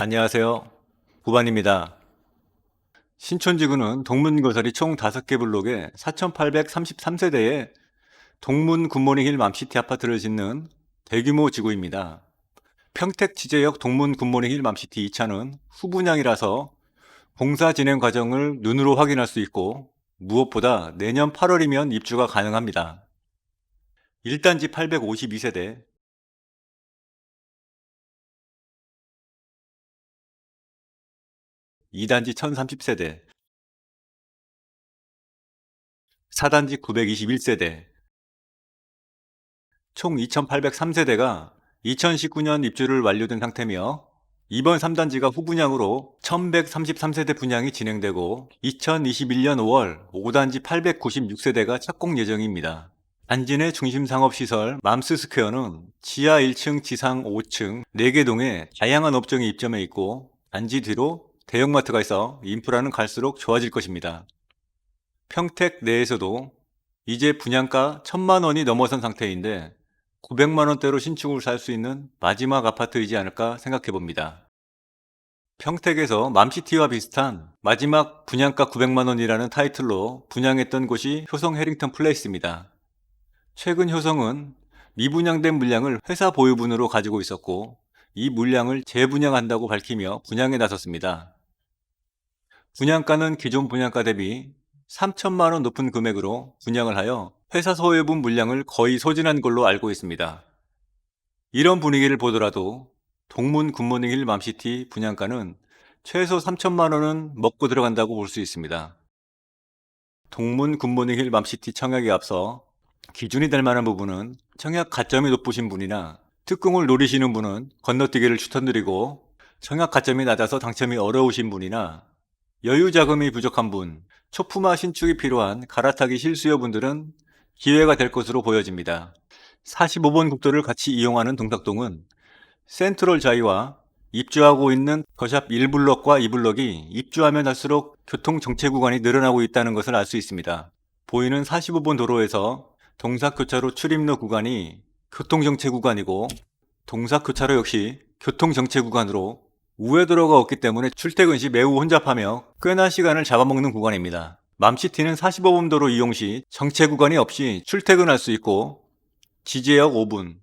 안녕하세요. 구반입니다. 신촌지구는 동문거설이 총 5개 블록에 4,833세대의 동문 굿모닝 힐 맘시티 아파트를 짓는 대규모 지구입니다. 평택 지제역 동문 굿모닝 힐 맘시티 2차는 후분양이라서 공사 진행 과정을 눈으로 확인할 수 있고 무엇보다 내년 8월이면 입주가 가능합니다. 1단지 852세대, 2단지 1030세대, 4단지 921세대, 총 2,803세대가 2019년 입주를 완료된 상태며 이번 3단지가 후분양으로 1,133세대 분양이 진행되고 2021년 5월 5단지 896세대가 착공 예정입니다. 단지 내 중심 상업시설 맘스스퀘어는 지하 1층, 지상 5층 4개 동에 다양한 업종이 입점해 있고 단지 뒤로 대형마트가 있어 인프라는 갈수록 좋아질 것입니다. 평택 내에서도 이제 분양가 1,000만 원이 넘어선 상태인데 900만 원대로 신축을 살 수 있는 마지막 아파트이지 않을까 생각해 봅니다. 평택에서 맘시티와 비슷한 마지막 분양가 900만 원이라는 타이틀로 분양했던 곳이 효성 해링턴 플레이스입니다. 최근 효성은 미분양된 물량을 회사 보유분으로 가지고 있었고 이 물량을 재분양한다고 밝히며 분양에 나섰습니다. 분양가는 기존 분양가 대비 3천만 원 높은 금액으로 분양을 하여 회사 소유분 물량을 거의 소진한 걸로 알고 있습니다. 이런 분위기를 보더라도 동문 굿모닝 힐 맘시티 분양가는 최소 3천만 원은 먹고 들어간다고 볼 수 있습니다. 동문 굿모닝 힐 맘시티 청약에 앞서 기준이 될 만한 부분은 청약 가점이 높으신 분이나 특공을 노리시는 분은 건너뛰기를 추천드리고 청약 가점이 낮아서 당첨이 어려우신 분이나 여유 자금이 부족한 분, 초품화 신축이 필요한 갈아타기 실수요분들은 기회가 될 것으로 보여집니다. 45번 국도를 같이 이용하는 동작동은 센트럴 자이와 입주하고 있는 더샵 1블럭과 2블럭이 입주하면 할수록 교통 정체 구간이 늘어나고 있다는 것을 알 수 있습니다. 보이는 45번 도로에서 동삭교차로 출입로 구간이 교통정체 구간이고 동삭교차로 역시 교통정체 구간으로 우회도로가 없기 때문에 출퇴근 시 매우 혼잡하며 꽤나 시간을 잡아먹는 구간입니다. 맘시티는 45번 도로 이용 시 정체 구간이 없이 출퇴근할 수 있고 지제역 5분,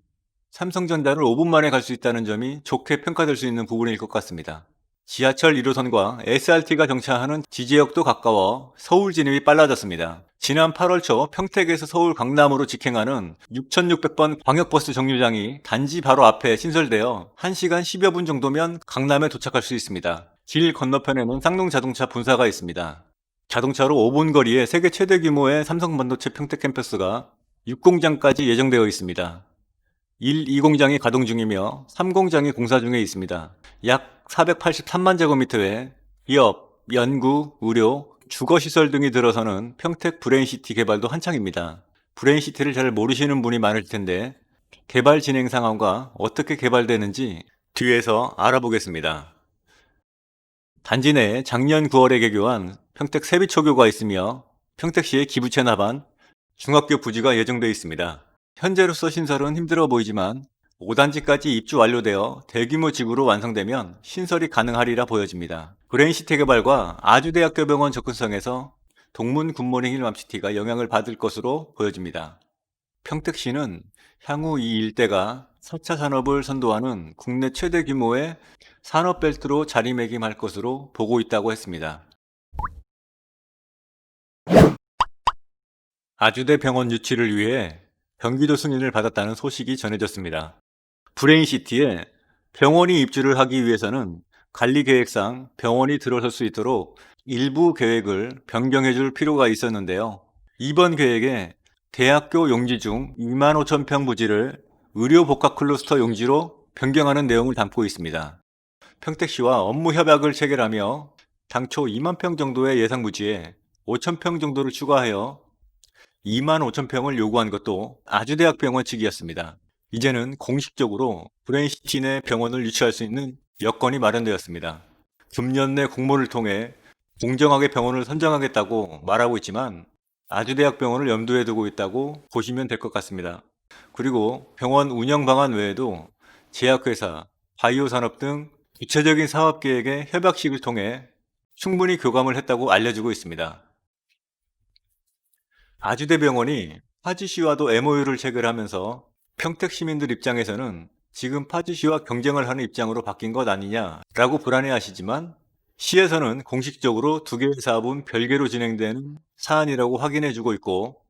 삼성전자를 5분 만에 갈 수 있다는 점이 좋게 평가될 수 있는 부분일 것 같습니다. 지하철 1호선과 SRT가 정차하는 지제역도 가까워 서울 진입이 빨라졌습니다. 지난 8월 초 평택에서 서울 강남으로 직행하는 6600번 광역버스 정류장이 단지 바로 앞에 신설되어 1시간 10여 분 정도면 강남에 도착할 수 있습니다. 길 건너편에는 쌍용자동차 분사가 있습니다. 자동차로 5분 거리에 세계 최대 규모의 삼성반도체 평택 캠퍼스가 6공장까지 예정되어 있습니다. 1, 2공장이 가동 중이며 3공장이 공사 중에 있습니다. 약 483만 제곱미터의 기업, 연구, 의료, 주거시설 등이 들어서는 평택 브레인시티 개발도 한창입니다. 브레인시티를 잘 모르시는 분이 많을 텐데 개발 진행 상황과 어떻게 개발되는지 뒤에서 알아보겠습니다. 단지 내에 작년 9월에 개교한 평택 세비초교가 있으며 평택시의 기부채 나반, 중학교 부지가 예정되어 있습니다. 현재로서 신설은 힘들어 보이지만 5단지까지 입주 완료되어 대규모 지구로 완성되면 신설이 가능하리라 보여집니다. 브레인시티 개발과 아주대학교 병원 접근성에서 동문 굿모닝 힐맘시티가 영향을 받을 것으로 보여집니다. 평택시는 향후 이 일대가 4차 산업을 선도하는 국내 최대 규모의 산업벨트로 자리매김할 것으로 보고 있다고 했습니다. 아주대 병원 유치를 위해 경기도 승인을 받았다는 소식이 전해졌습니다. 브레인시티에 병원이 입주를 하기 위해서는 관리계획상 병원이 들어설 수 있도록 일부 계획을 변경해 줄 필요가 있었는데요. 이번 계획에 대학교 용지 중 2만 5천 평 부지를 의료복합 클러스터 용지로 변경하는 내용을 담고 있습니다. 평택시와 업무 협약을 체결하며 당초 2만 평 정도의 예상 부지에 5천 평 정도를 추가하여 2만 5천 평을 요구한 것도 아주대학병원 측이었습니다. 이제는 공식적으로 브레인시티 내 병원을 유치할 수 있는 여건이 마련되었습니다. 금년 내 공모를 통해 공정하게 병원을 선정하겠다고 말하고 있지만 아주대학병원을 염두에 두고 있다고 보시면 될 것 같습니다. 그리고 병원 운영 방안 외에도 제약회사, 바이오 산업 등 구체적인 사업 계획의 협약식을 통해 충분히 교감을 했다고 알려지고 있습니다. 아주대병원이 파주시와도 MOU를 체결하면서 평택 시민들 입장에서는 지금 파주시와 경쟁을 하는 입장으로 바뀐 것 아니냐라고 불안해하시지만, 시에서는 공식적으로 두 개의 사업은 별개로 진행되는 사안이라고 확인해주고 있고,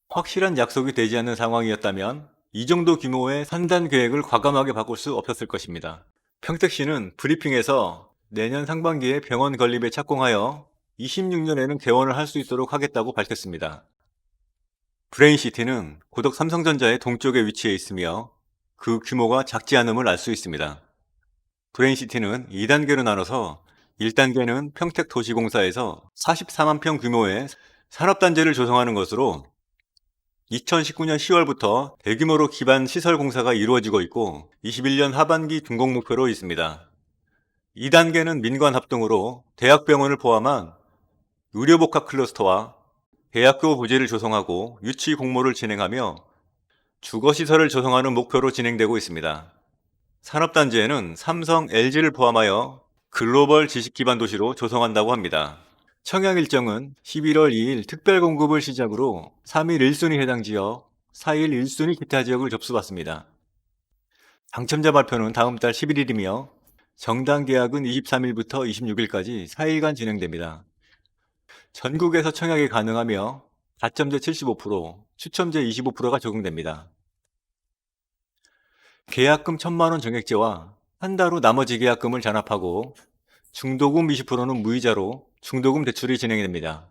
확실한 약속이 되지 않는 상황이었다면 이 정도 규모의 산단 계획을 과감하게 바꿀 수 없었을 것입니다. 평택시는 브리핑에서 내년 상반기에 병원 건립에 착공하여 26년에는 개원을 할 수 있도록 하겠다고 밝혔습니다. 브레인시티는 고덕 삼성전자의 동쪽에 위치해 있으며 그 규모가 작지 않음을 알 수 있습니다. 브레인시티는 2단계로 나눠서 1단계는 평택도시공사에서 44만 평 규모의 산업단지를 조성하는 것으로 2019년 10월부터 대규모로 기반 시설 공사가 이루어지고 있고 21년 하반기 준공 목표로 있습니다. 2단계는 민관 합동으로 대학병원을 포함한 의료복합 클러스터와 대학교 부지를 조성하고 유치 공모를 진행하며 주거시설을 조성하는 목표로 진행되고 있습니다. 산업단지에는 삼성, LG를 포함하여 글로벌 지식기반 도시로 조성한다고 합니다. 청약 일정은 11월 2일 특별공급을 시작으로 3일 1순위 해당 지역, 4일 1순위 기타 지역을 접수받습니다. 당첨자 발표는 다음 달 11일이며 정당 계약은 23일부터 26일까지 4일간 진행됩니다. 전국에서 청약이 가능하며 가점제 75%, 추첨제 25%가 적용됩니다. 계약금 1,000만원 정액제와 한 달 후 나머지 계약금을 잔압하고 중도금 20%는 무이자로 중도금 대출이 진행됩니다.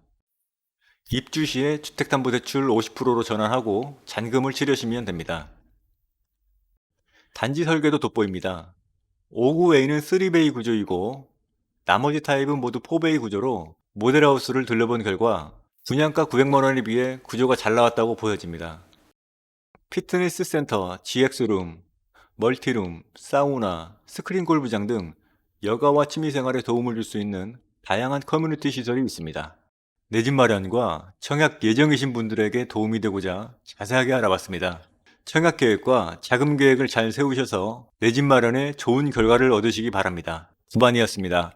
입주 시에 주택담보대출 50%로 전환하고 잔금을 치르시면 됩니다. 단지 설계도 돋보입니다. 5구A는 3베이 구조이고 나머지 타입은 모두 4베이 구조로 모델하우스를 둘러본 결과 분양가 900만원에 비해 구조가 잘 나왔다고 보여집니다. 피트니스 센터, GX룸, 멀티룸, 사우나, 스크린 골프장 등 여가와 취미생활에 도움을 줄 수 있는 다양한 커뮤니티 시설이 있습니다. 내 집 마련과 청약 예정이신 분들에게 도움이 되고자 자세하게 알아봤습니다. 청약 계획과 자금 계획을 잘 세우셔서 내 집 마련에 좋은 결과를 얻으시기 바랍니다. 구반이었습니다.